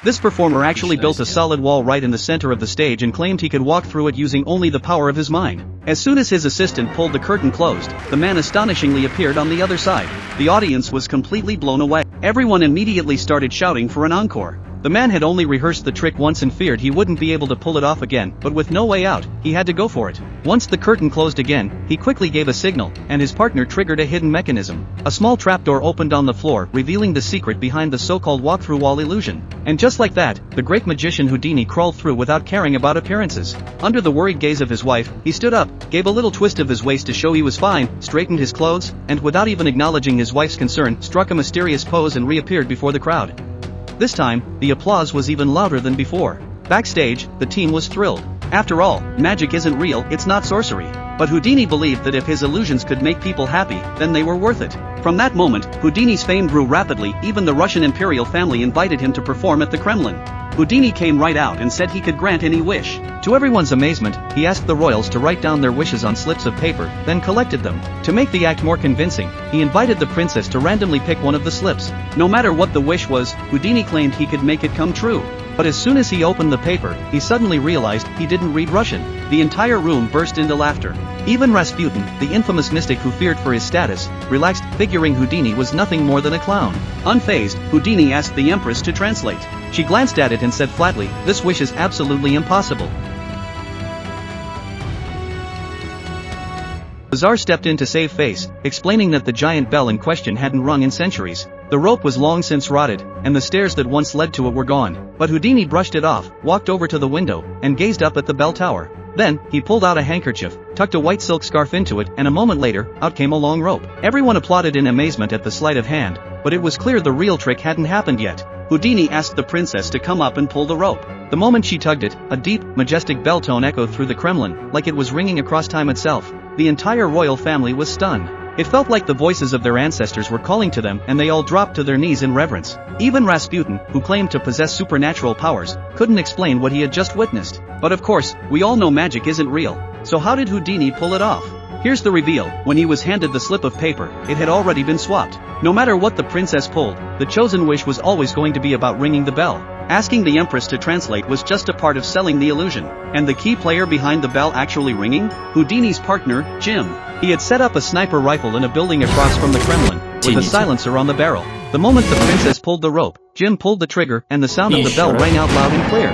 This performer actually built a solid wall right in the center of the stage and claimed he could walk through it using only the power of his mind. As soon as his assistant pulled the curtain closed, the man astonishingly appeared on the other side. The audience was completely blown away. Everyone immediately started shouting for an encore. The man had only rehearsed the trick once and feared he wouldn't be able to pull it off again, but with no way out, he had to go for it. Once the curtain closed again, he quickly gave a signal, and his partner triggered a hidden mechanism. A small trapdoor opened on the floor, revealing the secret behind the so-called walk-through wall illusion. And just like that, the great magician Houdini crawled through without caring about appearances. Under the worried gaze of his wife, he stood up, gave a little twist of his waist to show he was fine, straightened his clothes, and without even acknowledging his wife's concern, struck a mysterious pose and reappeared before the crowd. This time, the applause was even louder than before. Backstage, the team was thrilled. After all, magic isn't real, it's not sorcery. But Houdini believed that if his illusions could make people happy, then they were worth it. From that moment, Houdini's fame grew rapidly. Even the Russian imperial family invited him to perform at the Kremlin. Houdini came right out and said he could grant any wish. To everyone's amazement, he asked the royals to write down their wishes on slips of paper, then collected them. To make the act more convincing, he invited the princess to randomly pick one of the slips. No matter what the wish was, Houdini claimed he could make it come true. But as soon as he opened the paper, he suddenly realized he didn't read Russian. The entire room burst into laughter. Even Rasputin, the infamous mystic who feared for his status, relaxed, figuring Houdini was nothing more than a clown. Unfazed, Houdini asked the empress to translate. She glanced at it and said flatly, "This wish is absolutely impossible." The Tsar stepped in to save face, explaining that the giant bell in question hadn't rung in centuries. The rope was long since rotted, and the stairs that once led to it were gone. But Houdini brushed it off, walked over to the window, and gazed up at the bell tower. Then, he pulled out a handkerchief, tucked a white silk scarf into it, and a moment later, out came a long rope. Everyone applauded in amazement at the sleight of hand, but it was clear the real trick hadn't happened yet. Houdini asked the princess to come up and pull the rope. The moment she tugged it, a deep, majestic bell tone echoed through the Kremlin, like it was ringing across time itself. The entire royal family was stunned. It felt like the voices of their ancestors were calling to them, and they all dropped to their knees in reverence. Even Rasputin, who claimed to possess supernatural powers, couldn't explain what he had just witnessed. But of course, we all know magic isn't real. So how did Houdini pull it off? Here's the reveal. When he was handed the slip of paper, it had already been swapped. No matter what the princess pulled, the chosen wish was always going to be about ringing the bell. Asking the empress to translate was just a part of selling the illusion. And the key player behind the bell actually ringing? Houdini's partner, Jim. He had set up a sniper rifle in a building across from the Kremlin, with a silencer on the barrel. The moment the princess pulled the rope, Jim pulled the trigger, and the sound of the bell rang out loud and clear.